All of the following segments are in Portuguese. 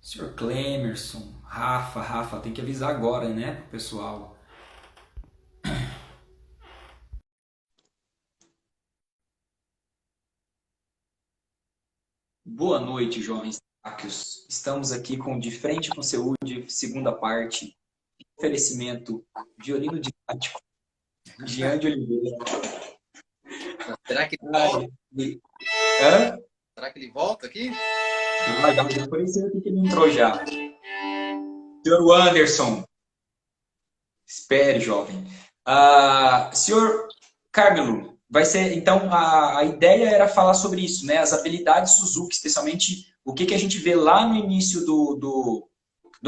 Senhor Clemerson, Rafa, tem que avisar agora, né, pro pessoal. Boa noite, jovens terráqueos. Estamos aqui com De Frente com Saúde, segunda parte. Oferecimento, violino didático, Jean de Oliveira. Será que ele volta? Ai, hã? Será que ele volta aqui? Vai dar um apareceu aqui que ele entrou já. Senhor Anderson, espere, jovem. Senhor Carmelo, vai ser, então, a ideia era falar sobre isso, né? As habilidades Suzuki, especialmente o que a gente vê lá no início do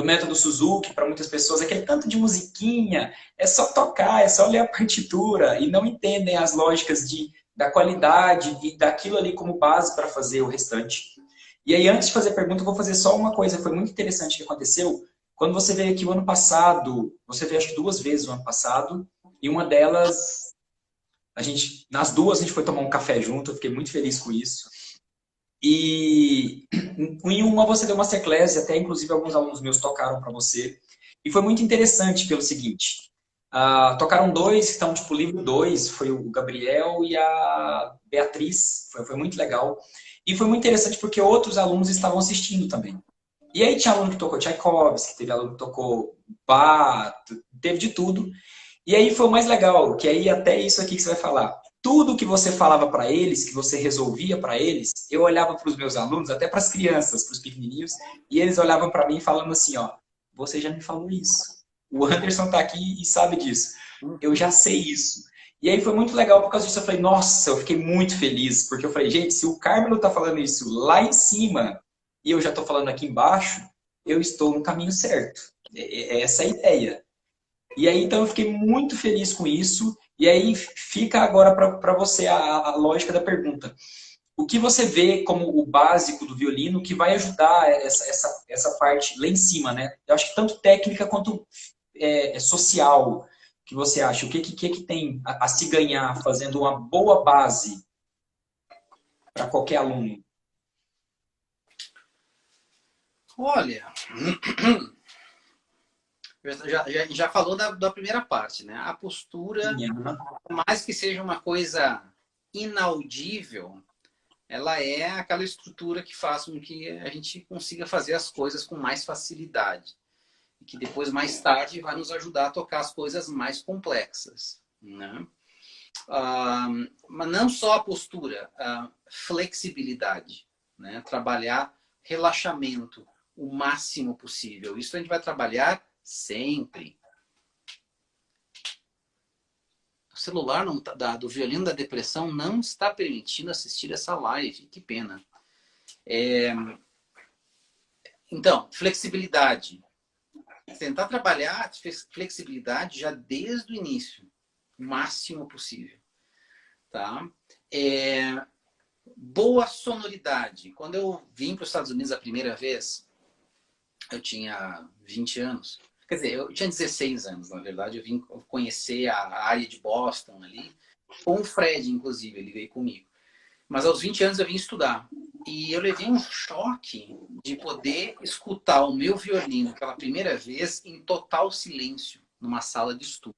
método Suzuki, para muitas pessoas, aquele tanto de musiquinha, é só tocar, é só ler a partitura, e não entendem as lógicas da qualidade e daquilo ali como base para fazer o restante. E aí, antes de fazer a pergunta, eu vou fazer só uma coisa, foi muito interessante que aconteceu. Quando você veio aqui o ano passado, você veio acho que duas vezes o ano passado, e uma delas, nas duas a gente foi tomar um café junto, eu fiquei muito feliz com isso. E em uma você deu uma masterclass, até inclusive alguns alunos meus tocaram para você. E foi muito interessante pelo seguinte: tocaram dois, então, tipo, livro dois, foi o Gabriel e a Beatriz, foi muito legal. E foi muito interessante porque outros alunos estavam assistindo também. E aí tinha aluno que tocou Tchaikovsky, teve aluno que tocou Bach, teve de tudo. E aí foi o mais legal, que aí até isso aqui que você vai falar. Tudo que você falava para eles, que você resolvia para eles, eu olhava para os meus alunos, até para as crianças, para os pequenininhos, e eles olhavam para mim falando assim, ó, você já me falou isso. O Anderson está aqui e sabe disso. Eu Uhum. já sei isso. E aí foi muito legal por causa disso. Eu falei, nossa, eu fiquei muito feliz, porque eu falei, gente, se o Carmelo está falando isso lá em cima e eu já estou falando aqui embaixo, eu estou no caminho certo. É essa a ideia. E aí, então, eu fiquei muito feliz com isso. E aí, fica agora para você a lógica da pergunta. O que você vê como o básico do violino que vai ajudar essa parte lá em cima, né? Eu acho que tanto técnica quanto social, que você acha? O que tem a se ganhar fazendo uma boa base para qualquer aluno? Olha, já falou da primeira parte, né? A postura, Sim, por mais que seja uma coisa inaudível, ela é aquela estrutura que faz com que a gente consiga fazer as coisas com mais facilidade. E que depois, mais tarde, vai nos ajudar a tocar as coisas mais complexas. Né? Mas não só a postura, a flexibilidade, né? Trabalhar relaxamento o máximo possível. Isso a gente vai trabalhar sempre. O celular não tá, do violino da depressão não está permitindo assistir essa live. Que pena. Então, flexibilidade. Tentar trabalhar flexibilidade já desde o início, o máximo possível. Tá? Boa sonoridade. Quando eu vim para os Estados Unidos a primeira vez, eu tinha 20 anos. Quer dizer, eu tinha 16 anos, na verdade. Eu vim conhecer a área de Boston ali, com o Fred, inclusive, ele veio comigo. Mas aos 20 anos eu vim estudar. E eu levei um choque de poder escutar o meu violino pela primeira vez em total silêncio, numa sala de estudo.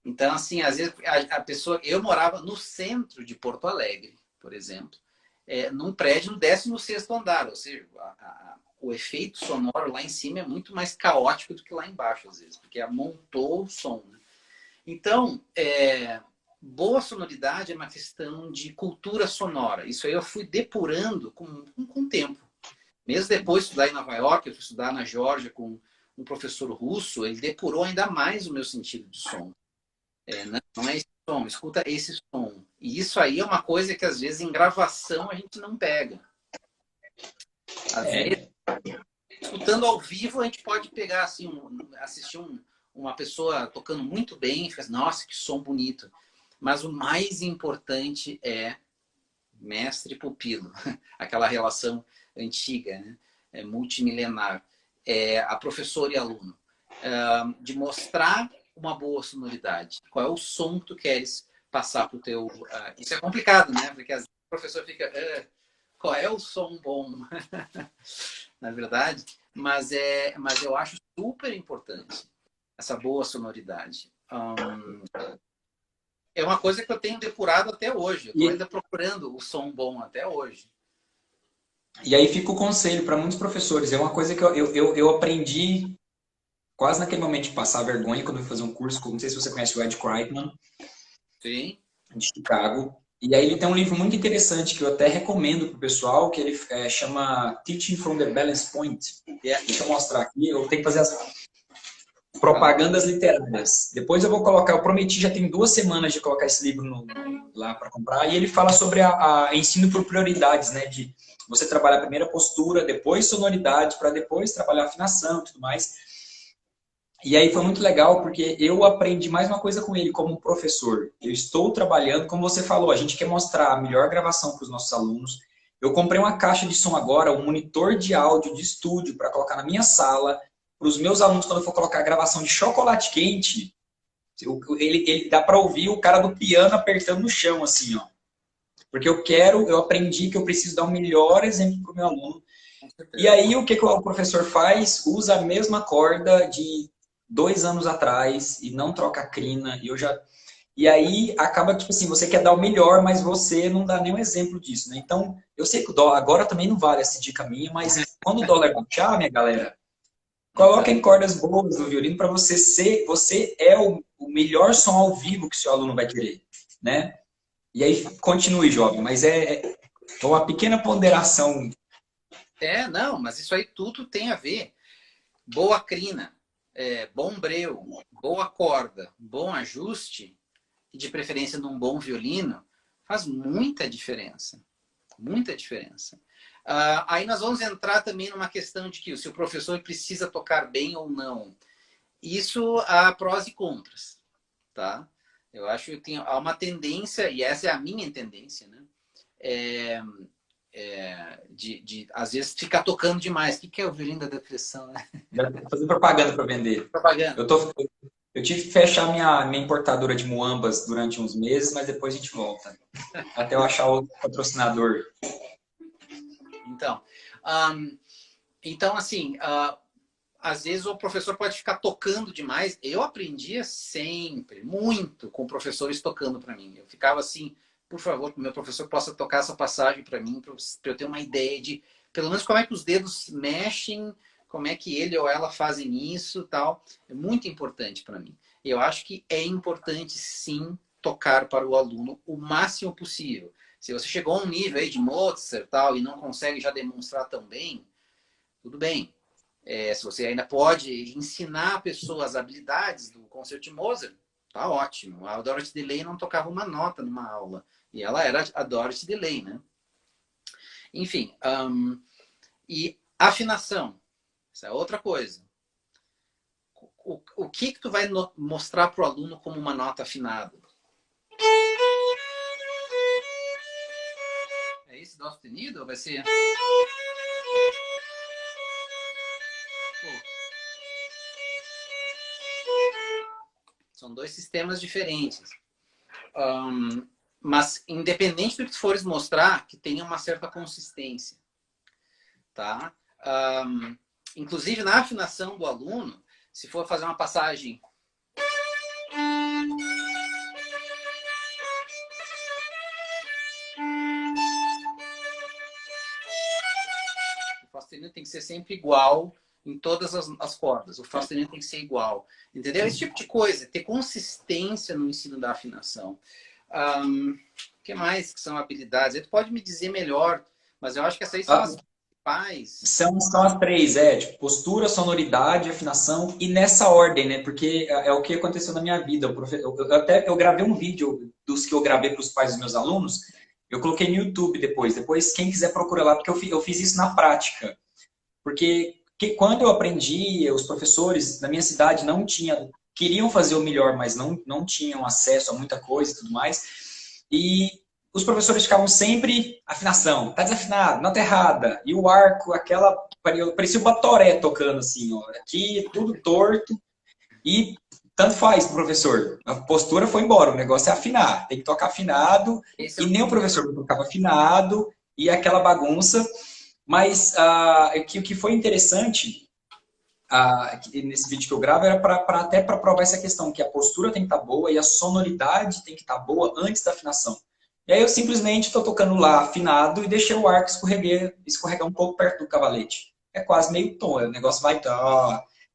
Então, assim, às vezes a pessoa. Eu morava no centro de Porto Alegre, por exemplo, num prédio no 16º andar, ou seja, o efeito sonoro lá em cima é muito mais caótico do que lá embaixo, às vezes, porque montou o som. Né? Então, boa sonoridade é uma questão de cultura sonora. Isso aí eu fui depurando com o tempo. Mesmo depois de estudar em Nova York, eu fui estudar na Geórgia com um professor russo, ele depurou ainda mais o meu sentido de som. Não é esse som, escuta esse som. E isso aí é uma coisa que às vezes em gravação a gente não pega. Às vezes, É, escutando ao vivo, a gente pode pegar assim, assistir uma pessoa tocando muito bem e falar, nossa, que som bonito. Mas o mais importante é mestre e pupilo, aquela relação antiga, né? Multimilenar, a professor e aluno, de mostrar uma boa sonoridade. Qual é o som que tu queres passar para o teu... Isso é complicado, né? Porque às vezes o professor fica... qual é o som bom, na verdade, mas eu acho super importante essa boa sonoridade. É uma coisa que eu tenho depurado até hoje. Eu estou ainda procurando o som bom até hoje. E aí fica o conselho para muitos professores. É uma coisa que eu aprendi quase naquele momento de passar vergonha quando eu fui fazer um curso. Não sei se você conhece o Ed Kreitman, Sim. de Chicago. E aí ele tem um livro muito interessante que eu até recomendo para o pessoal, que ele chama Teaching from the Balance Point. Deixa eu mostrar aqui. Eu tenho que fazer as propagandas literárias. Depois eu vou colocar, eu prometi, já tem 2 semanas de colocar esse livro lá para comprar. E ele fala sobre a ensino por prioridades, né? De você trabalhar a primeira postura, depois sonoridade, para depois trabalhar afinação e tudo mais. E aí foi muito legal, porque eu aprendi mais uma coisa com ele como professor. Eu estou trabalhando, como você falou, a gente quer mostrar a melhor gravação para os nossos alunos. Eu comprei uma caixa de som agora, um monitor de áudio de estúdio para colocar na minha sala, para os meus alunos, quando eu for colocar a gravação de chocolate quente, ele dá para ouvir o cara do piano apertando no chão, assim, ó. Porque eu aprendi que eu preciso dar o melhor exemplo para o meu aluno. E aí, o que o professor faz? Usa a mesma corda de 2 anos atrás e não troca a crina. E aí, acaba que, tipo assim, você quer dar o melhor, mas você não dá nenhum exemplo disso, né? Então, eu sei que o dólar agora também não vale essa dica minha, mas quando o dólar baixar, minha galera, coloquem cordas boas no violino para você ser... Você é o melhor som ao vivo que seu aluno vai querer, né? E aí, continue, jovem, mas é uma pequena ponderação. Não, mas isso aí tudo tem a ver. Boa crina, bom breu, boa corda, bom ajuste, e de preferência num bom violino, faz muita diferença. Muita diferença. Aí nós vamos entrar também numa questão de que se o professor precisa tocar bem ou não. Isso há prós e contras, tá? Eu acho que há uma tendência, e essa é a minha tendência, né? De às vezes ficar tocando demais. O que é o violino da depressão, né? Fazer propaganda para vender. Propaganda. Eu tive que fechar minha importadora de muambas durante uns meses, mas depois a gente volta. Até eu achar outro patrocinador. Então assim, às vezes o professor pode ficar tocando demais. Eu aprendia sempre, muito, com professores tocando para mim. Eu ficava assim, por favor, que o meu professor possa tocar essa passagem para mim, para eu ter uma ideia de, pelo menos, como é que os dedos mexem, como é que ele ou ela fazem isso, tal. É muito importante para mim. Eu acho que é importante, sim, tocar para o aluno o máximo possível. Se você chegou a um nível aí de Mozart, tal, e não consegue já demonstrar tão bem, tudo bem. Se você ainda pode ensinar a pessoa as habilidades do concerto de Mozart, tá ótimo. A Dorothy DeLay não tocava uma nota numa aula. E ela era a Dorothy DeLay, né? Enfim, e afinação. Essa é outra coisa. O que tu vai mostrar para o aluno como uma nota afinada? É esse dó sustenido ou vai ser... São dois sistemas diferentes. Mas, independente do que tu fores mostrar, que tenha uma certa consistência. Tá? Inclusive, na afinação do aluno, se for fazer uma passagem... O Fá sustenido tem que ser sempre igual em todas as cordas. O Fá sustenido tem que ser igual. Entendeu? Esse tipo de coisa. Ter consistência no ensino da afinação. O que mais que são habilidades? Tu pode me dizer melhor, mas eu acho que essas aí são as principais. São as 3, tipo, postura, sonoridade, afinação, e nessa ordem, né? Porque é o que aconteceu na minha vida. Eu gravei um vídeo dos que eu gravei para os pais dos meus alunos, eu coloquei no YouTube depois. Depois, quem quiser procura lá, porque eu fiz isso na prática. Porque quando eu aprendi, os professores da minha cidade queriam fazer o melhor, mas não tinham acesso a muita coisa e tudo mais. E os professores ficavam sempre, afinação, tá desafinado, nota errada. E o arco, parecia o Batoré tocando assim, ó. Aqui, tudo torto. E tanto faz pro professor. A postura foi embora, o negócio é afinar. Tem que tocar afinado. E nem o professor tocava afinado. e aquela bagunça. Mas o que foi interessante nesse vídeo que eu gravo era até para provar essa questão, que a postura tem que estar boa e a sonoridade tem que estar boa antes da afinação. E aí eu simplesmente estou tocando lá afinado e deixei o arco escorregar um pouco perto do cavalete. É quase meio tom, o negócio vai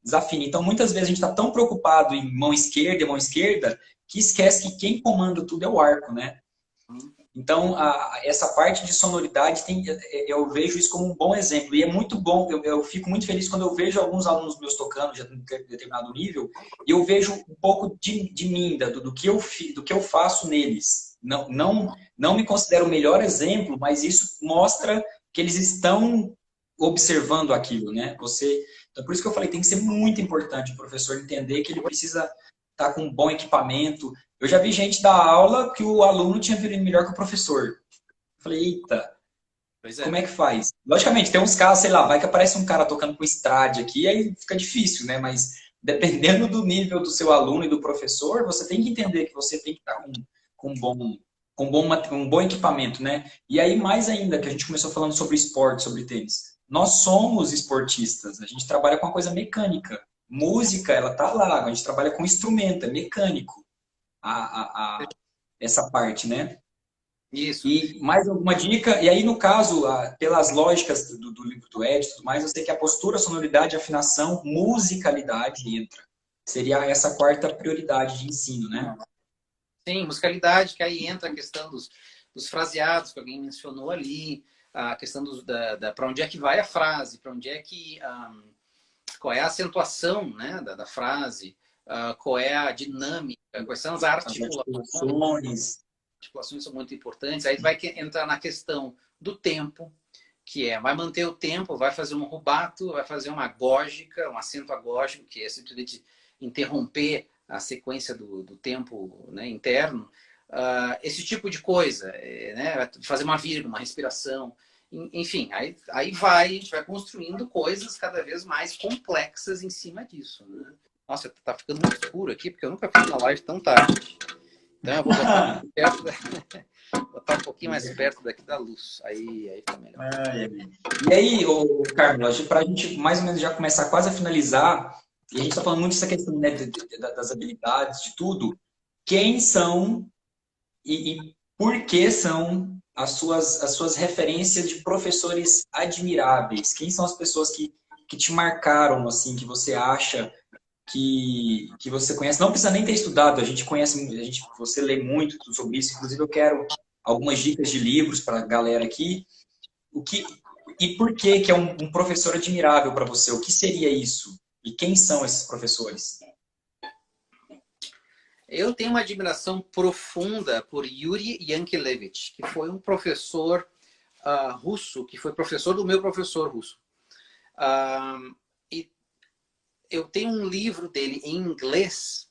desafina. Então muitas vezes a gente está tão preocupado em mão esquerda e mão esquerda que esquece que quem comanda tudo é o arco, né? Então, essa parte de sonoridade, eu vejo isso como um bom exemplo. E é muito bom, eu fico muito feliz quando eu vejo alguns alunos meus tocando já em determinado nível, e eu vejo um pouco de mim, do que eu faço neles. Não me considero o melhor exemplo, mas isso mostra que eles estão observando aquilo, né? Então, por isso que eu falei, tem que ser muito importante o professor entender que ele precisa estar com um bom equipamento. Eu já vi gente dar aula que o aluno tinha violino melhor que o professor. Eu falei, eita, Pois como é. é que faz? Logicamente, tem uns casos, sei lá, vai que aparece um cara tocando com estrade aqui, aí fica difícil, né? Mas dependendo do nível do seu aluno e do professor, você tem que entender que você tem que estar com um bom equipamento, né? E aí, mais ainda, que a gente começou falando sobre esporte, sobre tênis. Nós somos esportistas, a gente trabalha com uma coisa mecânica. Música, ela tá lá, a gente trabalha com instrumento, é mecânico essa parte, né? Isso. E mais alguma dica? E aí, no caso, pelas lógicas do livro do Ed e tudo mais, eu sei que a postura, sonoridade, afinação, musicalidade entra. Seria essa quarta prioridade de ensino, né? Sim, musicalidade, que aí entra a questão dos fraseados que alguém mencionou ali, a questão para onde é que vai a frase, para onde é que qual é a acentuação, né, da frase, qual é a dinâmica, quais são as As articulações. articulações. Articulações são muito importantes. Aí vai entrar na questão do tempo, que vai manter o tempo, vai fazer um rubato, vai fazer uma gógica, um acento agógico, que é simplesmente interromper a sequência do tempo, né, interno. Esse tipo de coisa, né, fazer uma vírgula, uma respiração. Enfim, aí a gente vai construindo coisas cada vez mais complexas em cima disso. Né? Nossa, tá ficando muito escuro aqui, porque eu nunca fiz uma live tão tarde. Então eu vou botar perto botar um pouquinho mais perto daqui da luz. Aí fica melhor. E aí, Carlos, para a gente mais ou menos já começar quase a finalizar, e a gente está falando muito dessa questão, né, das habilidades, de tudo, quem são e por que são as suas referências de professores admiráveis? Quem são as pessoas que te marcaram, assim, que você acha que você conhece? Não precisa nem ter estudado, a gente conhece, você lê muito sobre isso, inclusive eu quero algumas dicas de livros para a galera aqui. O que, e por que é um professor admirável para você? O que seria isso? E quem são esses professores? Eu tenho uma admiração profunda por Yuri Yankelevich, que foi um professor russo, que foi professor do meu professor russo. E eu tenho um livro dele em inglês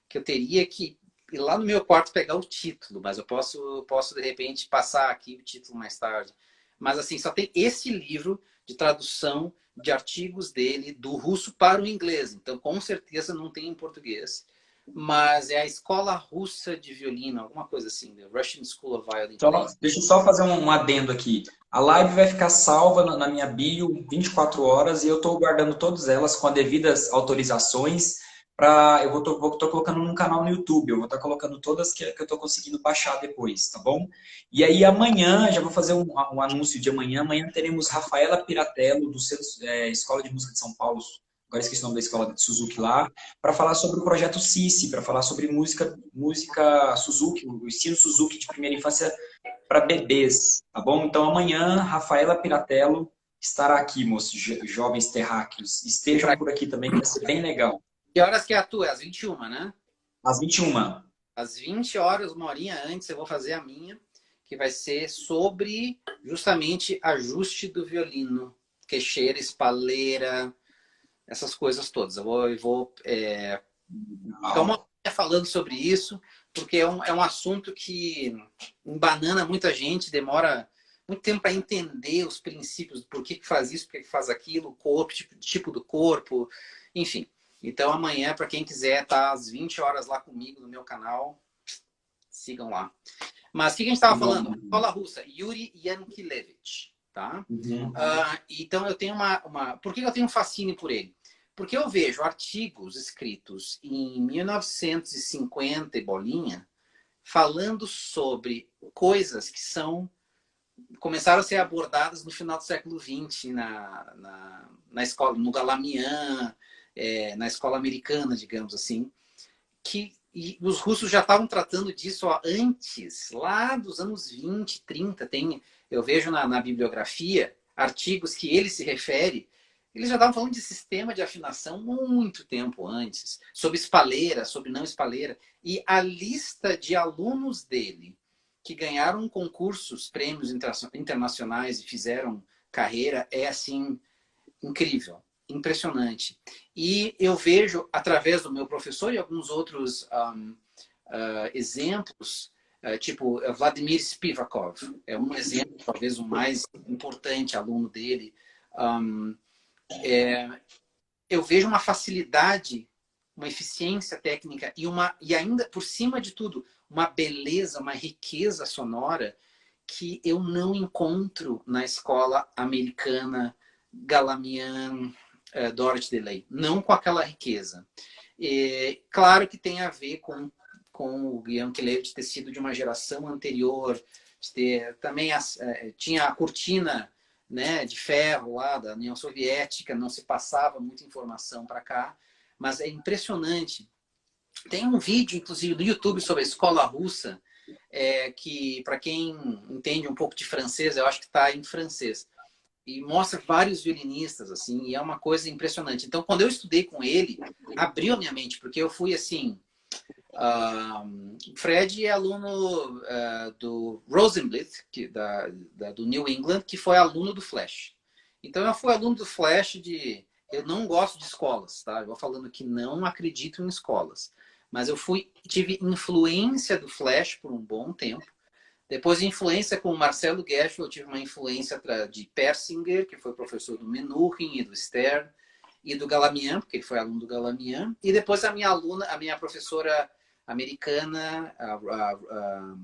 que eu teria que ir lá no meu quarto pegar o título, mas eu posso de repente passar aqui o título mais tarde. Mas assim, só tem esse livro de tradução de artigos dele do russo para o inglês. Então, com certeza não tem em português. Mas é a Escola Russa de Violino, alguma coisa assim, The Russian School of Violin Playing. Deixa eu só fazer um adendo aqui. A live vai ficar salva na minha bio 24 horas e eu estou guardando todas elas com as devidas autorizações. Tô colocando num canal no YouTube. Eu vou estar colocando todas que eu estou conseguindo baixar depois, tá bom? E aí amanhã, já vou fazer um anúncio de amanhã. Amanhã teremos Rafaela Piratello, do Escola de Música de São Paulo. Agora esqueci o nome da escola de Suzuki lá, para falar sobre o projeto Cici, para falar sobre música Suzuki, o estilo Suzuki de primeira infância para bebês, tá bom? Então amanhã, Rafaela Piratello estará aqui, moços, jovens terráqueos. Estejam por aqui também, vai ser bem legal. Que horas que é a tua? Às 21, né? Às 21. Às 20 horas, uma horinha antes, eu vou fazer a minha, que vai ser sobre justamente ajuste do violino, queixeira, espaleira, essas coisas todas. Eu vou ficar uma hora falando sobre isso, porque é um assunto que embanana muita gente, demora muito tempo para entender os princípios do porquê que faz isso, porquê que faz aquilo, o corpo, tipo do corpo, enfim. Então amanhã, para quem quiser, tá às 20 horas lá comigo no meu canal, sigam lá. Mas o que a gente estava falando? Escola russa, Yuri Yankilevich, tá? Uhum. Então eu tenho Por que eu tenho um fascínio por ele? Porque eu vejo artigos escritos em 1950 e bolinha falando sobre coisas que começaram a ser abordadas no final do século XX na escola, no Galamian, na escola americana, digamos assim, e os russos já estavam tratando disso antes, lá dos anos 20, 30. Eu vejo na bibliografia artigos que ele se refere, eles já estavam falando de sistema de afinação muito tempo antes, sobre espaleira, sobre não espaleira. E a lista de alunos dele que ganharam concursos, prêmios internacionais e fizeram carreira é assim incrível, impressionante. E eu vejo, através do meu professor e alguns outros exemplos, tipo Vladimir Spivakov, é um exemplo, talvez o mais importante aluno dele. Eu vejo uma facilidade, uma eficiência técnica e ainda, por cima de tudo, uma beleza, uma riqueza sonora que eu não encontro na escola americana, Galamian, Dorothy DeLay. Não com aquela riqueza. Claro que tem a ver com o Yankelevich ter sido de uma geração anterior, também tinha a cortina, né, de ferro lá da União Soviética, não se passava muita informação para cá, mas é impressionante. Tem um vídeo, inclusive, do YouTube sobre a escola russa, que, para quem entende um pouco de francês, eu acho que está em francês, e mostra vários violinistas, assim, e é uma coisa impressionante. Então, quando eu estudei com ele, abriu a minha mente, porque eu fui, assim... Fred é aluno do Rosenblatt, do New England, que foi aluno do Flash. Então, eu fui aluno do Flash Eu não gosto de escolas, tá? Eu vou falando que não acredito em escolas. Mas tive influência do Flash por um bom tempo. Depois de influência com o Marcelo Geschel, eu tive uma influência de Persinger, que foi professor do Menuhin e do Stern, e do Galamian, porque ele foi aluno do Galamian. E depois a minha professora americana, a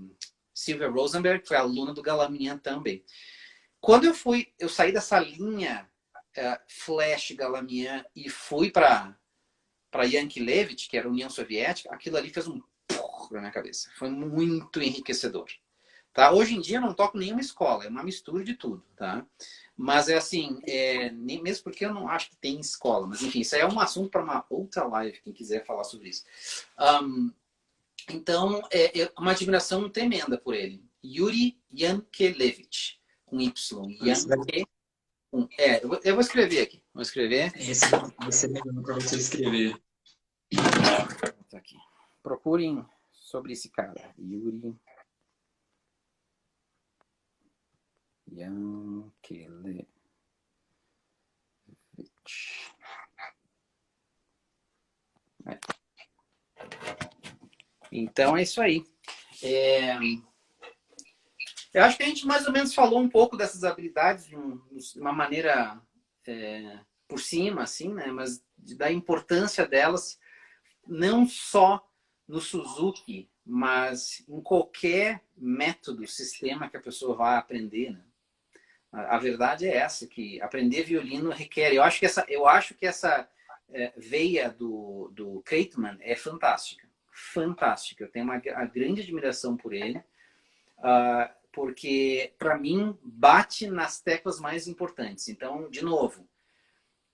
Sylvia Rosenberg, que foi aluna do Galamian também. Quando eu saí dessa linha Flash Galamian e fui para Yankelevich, que era a União Soviética, aquilo ali fez um na minha cabeça. Foi muito enriquecedor. Tá? Hoje em dia eu não toco nenhuma escola, é uma mistura de tudo. Tá? Mas é assim, nem mesmo porque eu não acho que tem escola. Mas enfim, isso aí é um assunto para uma outra live, quem quiser falar sobre isso. Então, é uma admiração tremenda por ele. Yuri Yankelevich, com Y. Yanke, eu vou escrever aqui. Vou escrever. Esse vai ser melhor para você escrever. Tá aqui. Procurem sobre esse cara. Yuri Yankelevich. Então é isso aí. Eu acho que a gente mais ou menos falou um pouco dessas habilidades de uma maneira por cima, assim, né? Mas da importância delas, não só no Suzuki, mas em qualquer método, sistema que a pessoa vai aprender, né? A verdade é essa, que aprender violino requer. Eu acho que essa veia do Kreitmann é fantástica. Fantástica. Eu tenho uma grande admiração por ele, porque, para mim, bate nas teclas mais importantes. Então, de novo,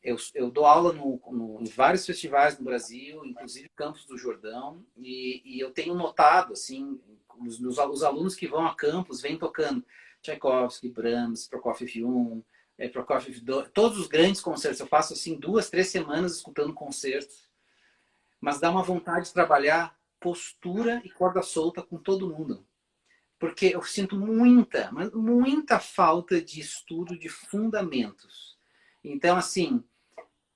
eu dou aula em vários festivais no Brasil, inclusive Campos do Jordão, e eu tenho notado, assim, os alunos que vão a Campos vêm tocando Tchaikovsky, Brahms, Prokofiev 1, Prokofiev 2, todos os grandes concertos. Eu passo assim 2, 3 semanas escutando concertos, mas dá uma vontade de trabalhar postura e corda solta com todo mundo. Porque eu sinto muita falta de estudo de fundamentos. Então, assim,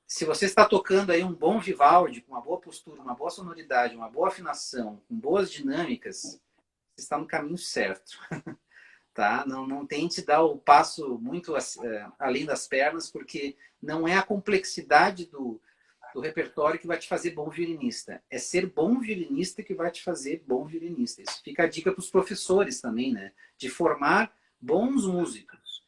se você está tocando aí um bom Vivaldi, com uma boa postura, uma boa sonoridade, uma boa afinação, com boas dinâmicas, você está no caminho certo. Tá? Não tente dar o passo muito além das pernas, porque não é a complexidade do repertório que vai te fazer bom violinista. É ser bom violinista que vai te fazer bom violinista. Isso fica a dica para os professores também, né? De formar bons músicos,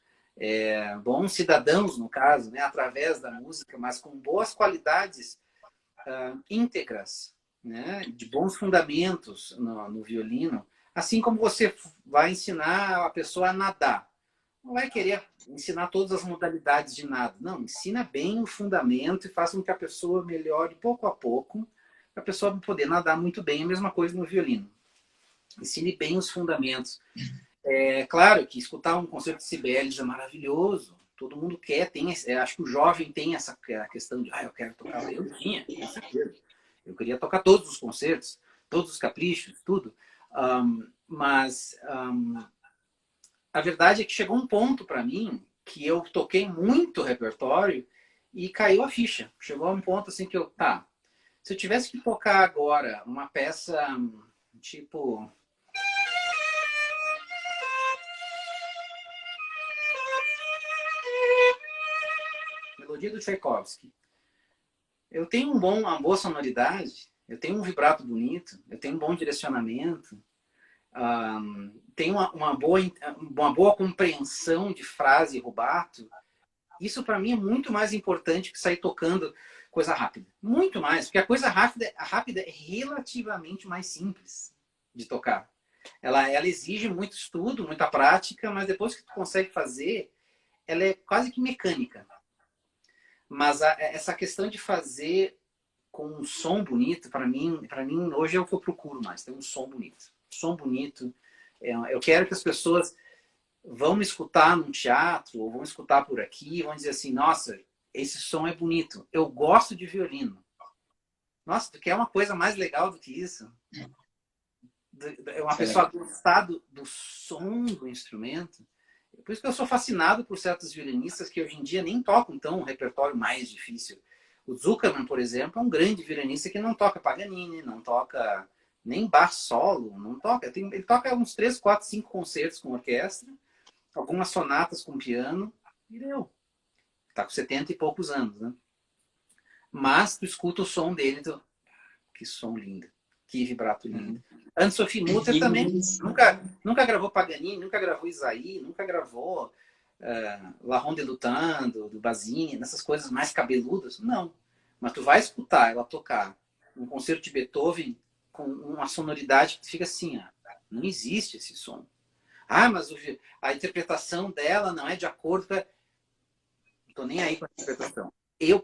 bons cidadãos, no caso, né? Através da música, mas com boas qualidades íntegras, né? De bons fundamentos no violino. Assim como você vai ensinar a pessoa a nadar. Não vai querer ensinar todas as modalidades de nada. Não, ensina bem o fundamento e faça com que a pessoa melhore pouco a pouco, para a pessoa poder nadar muito bem. A mesma coisa no violino. Ensine bem os fundamentos. É claro que escutar um concerto de Sibelius é maravilhoso. Todo mundo quer, acho que o jovem tem essa questão de eu quero tocar. Eu tinha, com certeza. Eu queria tocar todos os concertos, todos os caprichos, tudo. Mas a verdade é que chegou um ponto para mim que eu toquei muito repertório e caiu a ficha. Chegou a um ponto assim que se eu tivesse que tocar agora uma peça tipo melodia do Tchaikovsky, eu tenho uma boa sonoridade, eu tenho um vibrato bonito, eu tenho um bom direcionamento, tem uma boa compreensão de frase e rubato. Isso para mim é muito mais importante que sair tocando coisa rápida. Muito mais, porque a coisa rápida é relativamente mais simples de tocar. Ela exige muito estudo, muita prática, mas depois que tu consegue fazer, ela é quase que mecânica. Mas essa questão de fazer com um som bonito, para mim hoje é o que eu procuro mais, ter um som bonito. Som bonito. Eu quero que as pessoas vão me escutar num teatro, ou vão escutar por aqui, e vão dizer assim, nossa, esse som é bonito. Eu gosto de violino. Nossa, tu quer uma coisa mais legal do que isso? Uma pessoa gostar do som do instrumento. Por isso que eu sou fascinado por certos violinistas que hoje em dia nem tocam um repertório mais difícil. O Zuckerman, por exemplo, é um grande violinista que não toca Paganini, não toca nem Bach solo, não toca. Ele toca uns 3, 4, 5 concertos com orquestra, algumas sonatas com piano, e deu. Tá com 70 e poucos anos, né? Mas tu escuta o som dele, que som lindo, que vibrato lindo. Anne-Sophie Mutter também nunca gravou Paganini, nunca gravou Isaí, nunca gravou La Ronde Lutando, do Basini, nessas coisas mais cabeludas. Não. Mas tu vai escutar ela tocar um concerto de Beethoven com uma sonoridade que fica assim, não existe esse som. Mas a interpretação dela não é de acordo com... Não tô nem aí com a interpretação.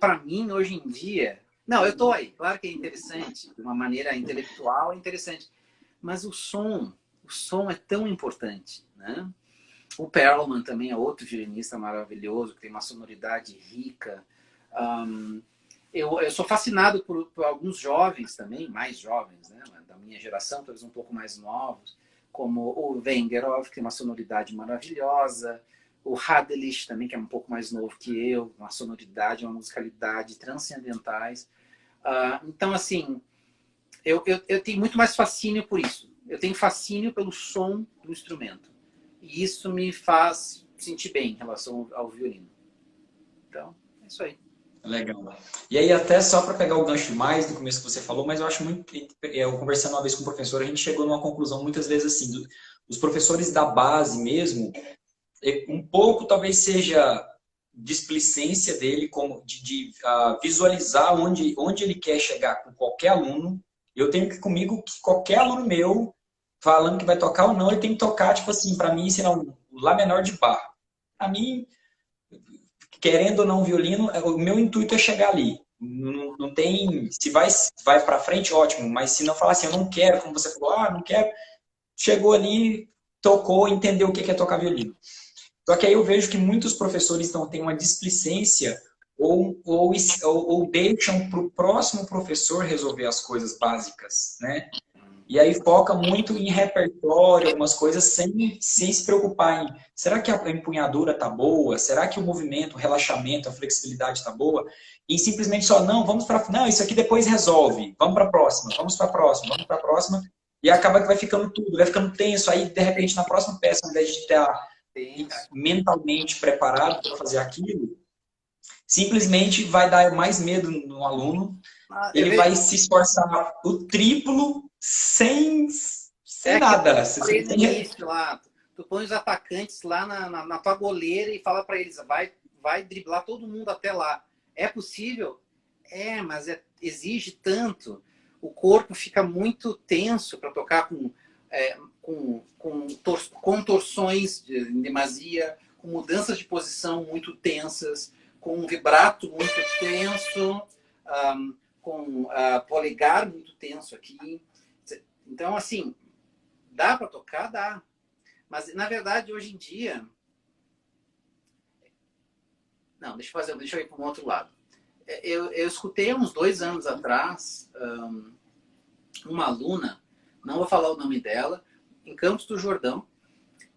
Para mim, hoje em dia... Não, eu tô aí. Claro que é interessante. De uma maneira intelectual, é interessante. Mas o som é tão importante, né? O Perlman também é outro violinista maravilhoso, que tem uma sonoridade rica. Eu sou fascinado por alguns jovens também, mais jovens, né? Da minha geração, talvez um pouco mais novos, como o Wengerov, que tem uma sonoridade maravilhosa, o Hadelich também, que é um pouco mais novo que eu, uma sonoridade, uma musicalidade transcendentais. Então, assim, eu tenho muito mais fascínio por isso. Eu tenho fascínio pelo som do instrumento. E isso me faz sentir bem em relação ao violino. Então, é isso aí. Legal. E aí, até só para pegar o gancho mais do começo que você falou, mas eu acho muito... Eu conversando uma vez com o professor, a gente chegou numa conclusão muitas vezes assim, os professores da base mesmo, um pouco talvez seja displicência dele como de visualizar onde ele quer chegar com qualquer aluno. Eu tenho que comigo que qualquer aluno meu falando que vai tocar ou não, ele tem que tocar, tipo assim, para mim, ensinar um Lá menor de Bach. Para mim, querendo ou não violino, o meu intuito é chegar ali. Não tem... Se vai para frente, ótimo. Mas se não falar assim, eu não quero, como você falou, não quero. Chegou ali, tocou, entendeu o que é tocar violino. Só que aí eu vejo que muitos professores têm uma displicência ou deixam para o próximo professor resolver as coisas básicas, né? E aí foca muito em repertório, algumas coisas, sem se preocupar em será que a empunhadura está boa? Será que o movimento, o relaxamento, a flexibilidade está boa? E simplesmente só, não, isso aqui depois resolve, vamos para a próxima, vamos para a próxima, vamos para a próxima. E acaba que vai ficando tudo, vai ficando tenso. Aí, de repente, na próxima peça, ao invés de estar mentalmente preparado para fazer aquilo, Simplesmente vai dar mais medo no aluno, Eu ele vejo, vai se esforçar o triplo sem é que eu nada. Você falei no tem... início lá, tu põe os atacantes lá na tua goleira e fala para eles, vai driblar todo mundo até lá. É possível? É, mas exige tanto. O corpo fica muito tenso para tocar com contorções em demasia, com mudanças de posição muito tensas, com um vibrato muito tenso, com polegar muito tenso aqui. Então, assim, dá para tocar? Dá. Mas, na verdade, hoje em dia... Não, deixa eu ir para um outro lado. Eu escutei uns 2 anos atrás uma aluna, não vou falar o nome dela, em Campos do Jordão,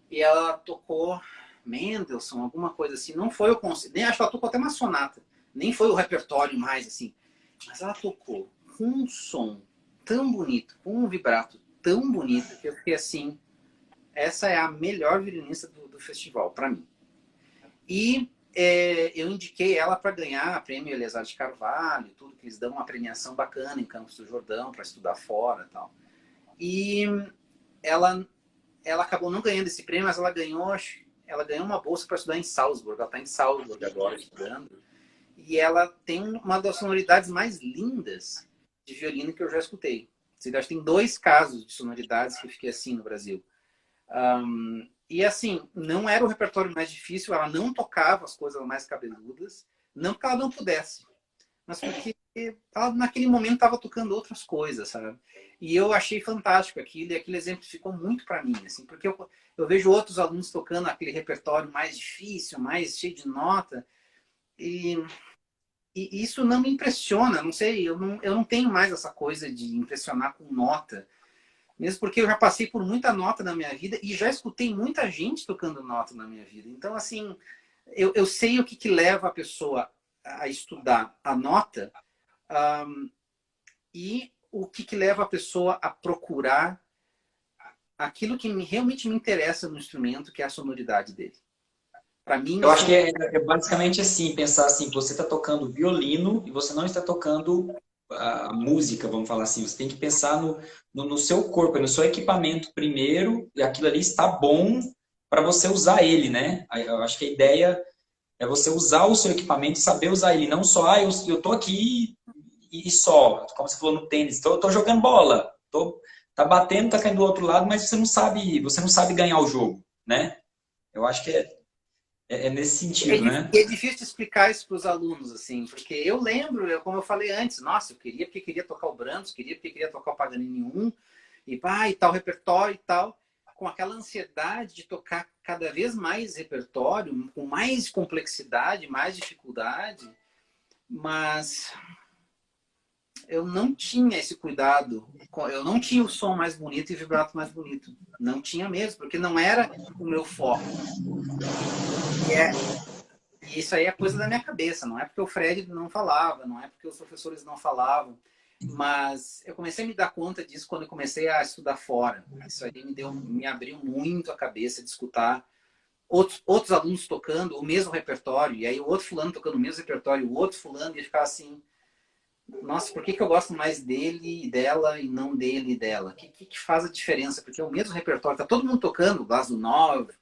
e ela tocou Mendelssohn, alguma coisa assim. Não foi o concerto, nem acho que ela tocou até uma sonata, nem foi o repertório mais assim, mas ela tocou com um som tão bonito, com um vibrato tão bonito, que eu fiquei assim, essa é a melhor violinista do festival, para mim. E eu indiquei ela para ganhar a prêmio Eliezer de Carvalho, tudo, que eles dão uma premiação bacana em Campos do Jordão para estudar fora e tal. E ela, ela acabou não ganhando esse prêmio, mas ela ganhou uma bolsa para estudar em Salzburg. Ela está em Salzburg agora estudando. E ela tem uma das sonoridades mais lindas de violino que eu já escutei. Você acha que tem 2 casos de sonoridades que eu fiquei assim no Brasil. E assim, não era o repertório mais difícil, ela não tocava as coisas mais cabeludas, não porque ela não pudesse, mas porque ela naquele momento estava tocando outras coisas, sabe? E eu achei fantástico aquilo, e aquele exemplo ficou muito para mim, assim, porque eu vejo outros alunos tocando aquele repertório mais difícil, mais cheio de nota, e, e isso não me impressiona, não sei, eu não tenho mais essa coisa de impressionar com nota, mesmo porque eu já passei por muita nota na minha vida e já escutei muita gente tocando nota na minha vida. Então, assim, eu sei o que leva a pessoa a estudar a nota e o que leva a pessoa a procurar aquilo que realmente me interessa no instrumento, que é a sonoridade dele. Para mim, Eu acho assim, que é basicamente assim, pensar assim, que você está tocando violino e você não está tocando a música, vamos falar assim. Você tem que pensar no seu corpo, no seu equipamento primeiro, e aquilo ali está bom para você usar ele, né? Eu acho que a ideia é você usar o seu equipamento e saber usar ele, não só, eu tô aqui e só, como você falou no tênis, tô jogando bola, tá batendo, tá caindo do outro lado, mas você não sabe ganhar o jogo, né? Eu acho que é nesse sentido, né? é difícil explicar isso para os alunos, assim, porque eu lembro, como eu falei antes, nossa, eu queria porque queria tocar o Brahms, queria porque queria tocar o Paganini 1, e tal repertório e tal, com aquela ansiedade de tocar cada vez mais repertório, com mais complexidade, mais dificuldade, mas eu não tinha esse cuidado, eu não tinha o som mais bonito e vibrato mais bonito, não tinha mesmo, porque não era o meu foco. E, e isso aí é coisa da minha cabeça, não é porque o Fred não falava, não é porque os professores não falavam, mas eu comecei a me dar conta disso quando eu comecei a estudar fora. Isso aí me abriu muito a cabeça de escutar outros alunos tocando o mesmo repertório, e aí o outro fulano tocando o mesmo repertório, o outro fulano, e ficar assim, nossa, por que eu gosto mais dele e dela e não dele e dela? O que faz a diferença? Porque é o mesmo repertório, tá todo mundo tocando, o Blas do Nove,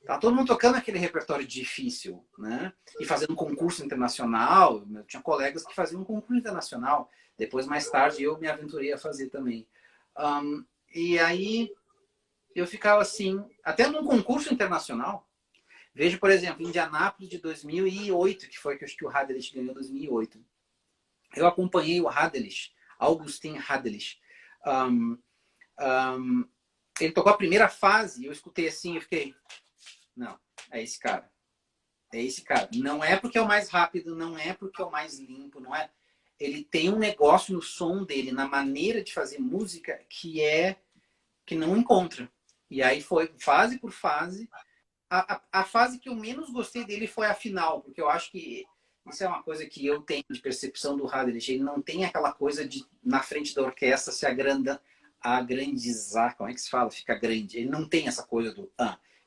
tá todo mundo tocando aquele repertório difícil, né? E fazendo um concurso internacional, eu tinha colegas que faziam um concurso internacional, depois mais tarde eu me aventurei a fazer também. E aí eu ficava assim, até num concurso internacional, vejo, por exemplo, Indianápolis de 2008, que foi que eu acho que o Hadelich ganhou em 2008. Eu acompanhei o Hadelich, Augustin Hadelich. Ele tocou a primeira fase e eu escutei assim e fiquei, não, é esse cara. É esse cara. Não é porque é o mais rápido, não é porque é o mais limpo, não é. Ele tem um negócio no som dele, na maneira de fazer música que não encontra. E aí foi fase por fase. A fase que eu menos gostei dele foi a final, porque eu acho que isso é uma coisa que eu tenho de percepção do Hadelich. Ele não tem aquela coisa de, na frente da orquestra, se agrandizar. Como é que se fala? Fica grande. Ele não tem essa coisa do...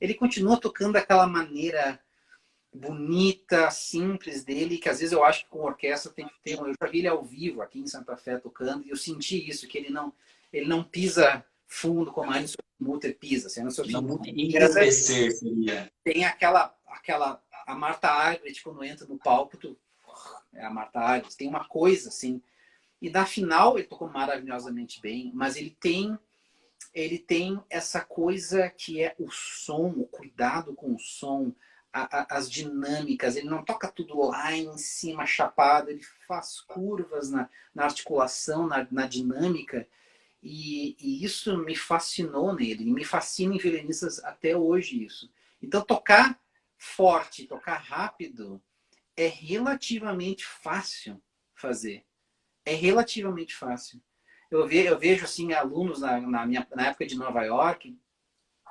Ele continua tocando daquela maneira bonita, simples dele, que às vezes eu acho que com orquestra tem que ter. Eu já vi ele ao vivo aqui em Santa Fé tocando, e eu senti isso, que ele não pisa fundo como a Anderson Mutter pisa. Assim, a Anderson Não Mutter enlouquecer seria. tem a Martha Argerich, quando entra no palco, é a Martha Argerich, tem uma coisa assim. E na final ele tocou maravilhosamente bem, mas ele tem essa coisa que é o som, o cuidado com o som, as dinâmicas. Ele não toca tudo lá em cima, chapado. Ele faz curvas na articulação, na dinâmica. E isso me fascinou nele. E me fascina em violinistas até hoje isso. Então, tocar forte, tocar rápido é relativamente fácil fazer. É relativamente fácil. Eu vejo assim, alunos na época de Nova York,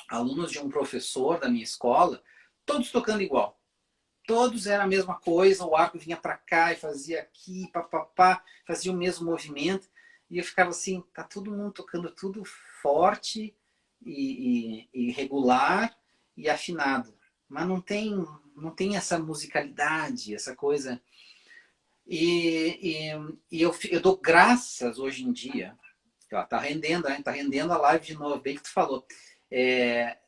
alunos de um professor da minha escola, todos tocando igual. Todos era a mesma coisa, o arco vinha para cá e fazia aqui, papapá, fazia o mesmo movimento. E eu ficava assim, tá todo mundo tocando tudo forte e regular e afinado. Mas não tem essa musicalidade, essa coisa. E eu dou graças hoje em dia. Ó, tá rendendo, hein? Tá rendendo a live de novo, bem que tu falou. É,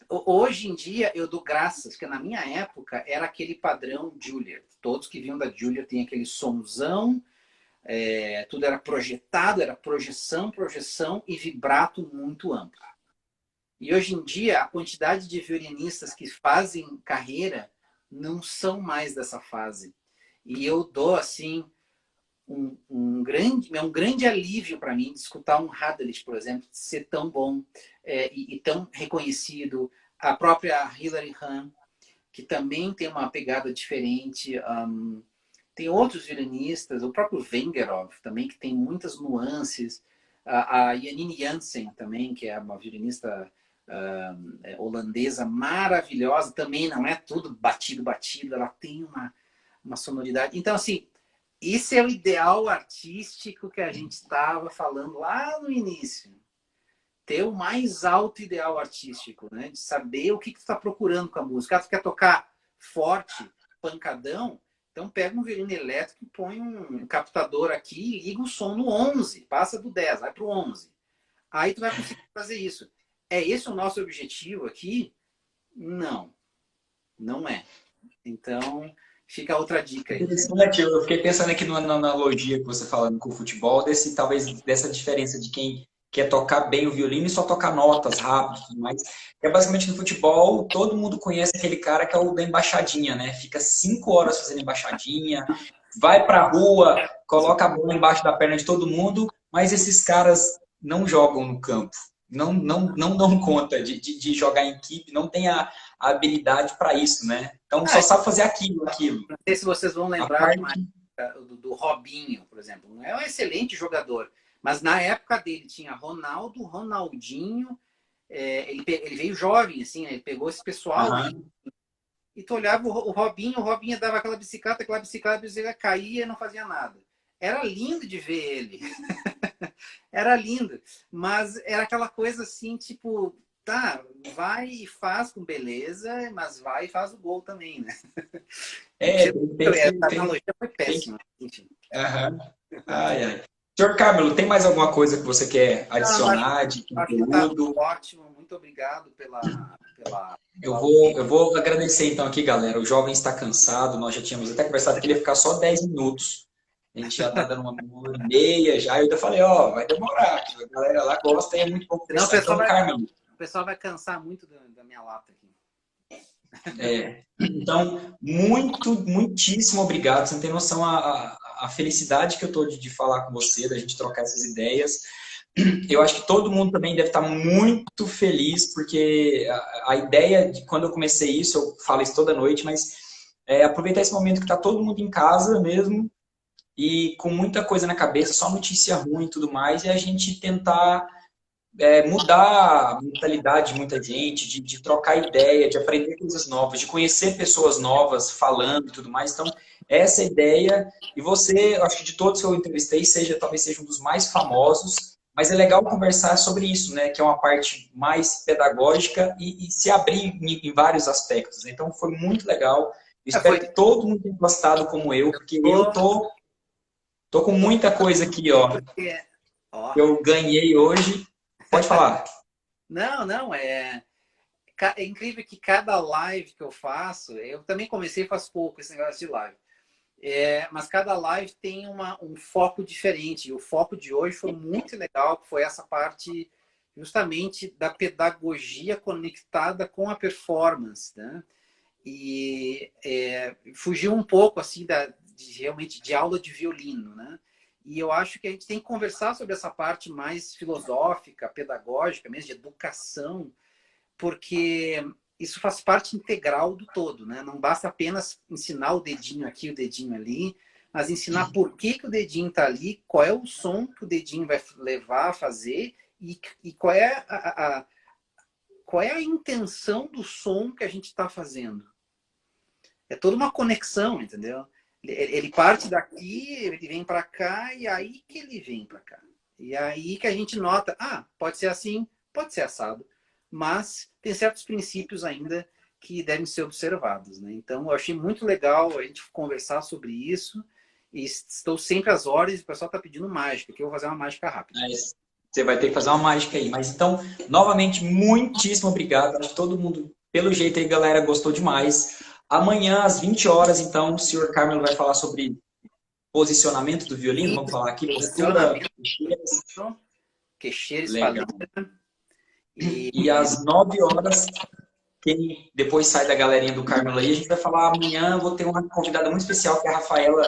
hoje em dia eu dou graças, porque na minha época era aquele padrão Juilliard. Todos que vinham da Juilliard tem aquele sonzão, tudo era projetado, era projeção, projeção e vibrato muito amplo. E hoje em dia a quantidade de violinistas que fazem carreira não são mais dessa fase. E eu dou assim é um grande alívio para mim de escutar um Hadelich, por exemplo, ser tão bom e tão reconhecido. A própria Hilary Hahn, que também tem uma pegada diferente. Tem outros violinistas, o próprio Vengerov também, que tem muitas nuances. A Janine Jansen também, que é uma violinista holandesa maravilhosa, também não é tudo batido, ela tem uma sonoridade. Então, assim, esse é o ideal artístico que a gente estava falando lá no início. Ter o mais alto ideal artístico, né? De saber o que tu está procurando com a música. Tu quer tocar forte, pancadão, então pega um violino elétrico e põe um captador aqui e liga o som no 11. Passa do 10, vai para o 11. Aí tu vai conseguir fazer isso. É esse o nosso objetivo aqui? Não. Não é. Então, fica outra dica aí. Interessante, eu fiquei pensando aqui numa analogia que você falando com o futebol, talvez dessa diferença de quem quer tocar bem o violino e só tocar notas rápidas, mas é basicamente no futebol, todo mundo conhece aquele cara que é o da embaixadinha, né? Fica 5 horas fazendo embaixadinha, vai pra rua, coloca a bola embaixo da perna de todo mundo, mas esses caras não jogam no campo, não dão conta de jogar em equipe, não tem a habilidade para isso, né? Então só sabe fazer aquilo. Não sei se vocês vão A lembrar parte... do Robinho, por exemplo. É um excelente jogador, mas na época dele tinha Ronaldo, Ronaldinho, ele veio jovem, assim, né? Ele pegou esse pessoal aí, e tu olhava o Robinho dava aquela bicicleta caía e não fazia nada. Era lindo de ver ele. Era lindo, mas era aquela coisa assim, tipo, tá, vai e faz com beleza, mas vai e faz o gol também, né? A analogia foi péssima. Enfim. Ai, ai. Senhor Carmelo, tem mais alguma coisa que você quer adicionar de conteúdo? Tá ótimo, muito obrigado pela eu vou agradecer então aqui, galera. O jovem está cansado, nós já tínhamos até conversado que ele ia ficar só 10 minutos. A gente já está dando uma hora e meia já. Eu ainda falei, vai demorar. A galera lá gosta e é muito bom conversar. Então, Carmelo. O pessoal vai cansar muito da minha lata aqui. Então, muitíssimo obrigado. Você não tem noção a felicidade que eu estou de falar com você, da gente trocar essas ideias. Eu acho que todo mundo também deve estar muito feliz, porque a ideia de quando eu comecei isso, eu falo isso toda noite, mas aproveitar esse momento que está todo mundo em casa mesmo, e com muita coisa na cabeça, só notícia ruim e tudo mais, e a gente tentar mudar a mentalidade de muita gente, de trocar ideia, de aprender coisas novas, de conhecer pessoas novas falando e tudo mais. Então, essa é a ideia. E você, acho que de todos que eu entrevistei, talvez seja um dos mais famosos. mas é legal conversar sobre isso, né? Que é uma parte mais pedagógica e se abrir em vários aspectos. Então, foi muito legal. Eu espero Foi. que todo mundo tenha gostado como eu, porque eu tô com muita coisa aqui, ó, Porque, ó, que eu ganhei hoje. Pode falar. não, é incrível que cada live que eu faço, eu também comecei faz pouco esse negócio de live. Mas cada live tem um foco diferente. E o foco de hoje foi muito legal, que foi essa parte justamente da pedagogia conectada com a performance, né? E fugiu um pouco assim realmente de aula de violino, né? E eu acho que a gente tem que conversar sobre essa parte mais filosófica, pedagógica, mesmo de educação, porque isso faz parte integral do todo, né? Não basta apenas ensinar o dedinho aqui, o dedinho ali, mas ensinar por que o dedinho está ali, qual é o som que o dedinho vai levar a fazer e qual é a intenção do som que a gente está fazendo. É toda uma conexão, entendeu? Ele parte daqui, ele vem para cá, e aí que ele vem para cá. E aí que a gente nota, pode ser assim, pode ser assado, mas tem certos princípios ainda que devem ser observados, né? Então, eu achei muito legal a gente conversar sobre isso, e estou sempre às horas, e o pessoal está pedindo mágica, que eu vou fazer uma mágica rápida. Mas você vai ter que fazer uma mágica aí. Mas então, novamente, muitíssimo obrigado. Acho que todo mundo, pelo jeito aí, galera, gostou demais. Amanhã, às 20 horas, então, o senhor Carmelo vai falar sobre posicionamento do violino. Vamos falar aqui, postura, Posicionamento, queixeira, legal. espalhada. E às 9 horas, quem depois sai da galerinha do Carmelo aí, a gente vai falar amanhã, eu vou ter uma convidada muito especial, que é a Rafaela,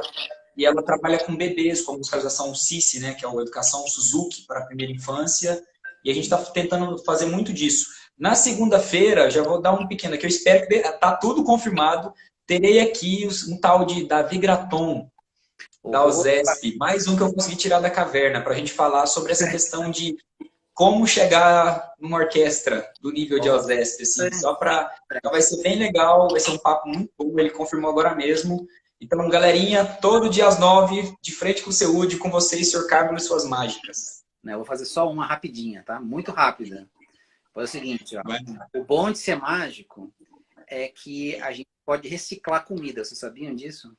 e ela trabalha com bebês, com a musicalização CICI, né, que é a Educação Suzuki para a Primeira Infância, e a gente está tentando fazer muito disso. Na segunda-feira, já vou dar um pequeno aqui, eu espero que tá tudo confirmado, terei aqui um tal de Davi Graton, da OSESP, mais um que eu consegui tirar da caverna, para a gente falar sobre essa questão de como chegar numa orquestra do nível de OSESP, assim, só para... Vai ser bem legal, vai ser um papo muito bom, ele confirmou agora mesmo. Então, galerinha, todo dia às 9, de frente com o Seude, com vocês, Sr. Carmelo e suas mágicas. Eu vou fazer só uma rapidinha, tá? Muito rápida. Foi o seguinte, ó. O bom de ser mágico é que a gente pode reciclar comida. Vocês sabiam disso?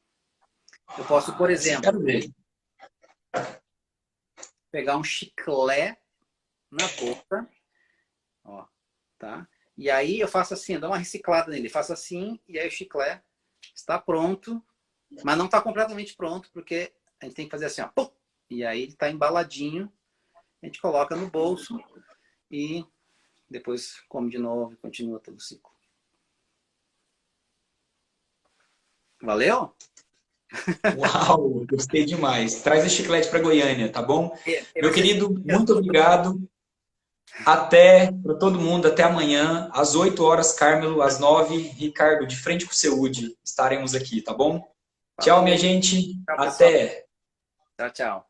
Eu posso, por exemplo, pegar um chiclete na boca, ó, tá? E aí eu faço assim, eu dou uma reciclada nele, faço assim, e aí o chiclete está pronto, mas não está completamente pronto, porque a gente tem que fazer assim, ó, pum, e aí ele está embaladinho, a gente coloca no bolso e depois come de novo e continua todo o ciclo. Valeu? Uau, gostei demais. Traz o chiclete para Goiânia, tá bom? Meu querido, muito obrigado. Até para todo mundo, até amanhã, às 8 horas, Carmelo, às 9, Ricardo, de frente com o Seude, estaremos aqui, tá bom? Tchau, minha gente. Tchau, Até. Tchau, tchau.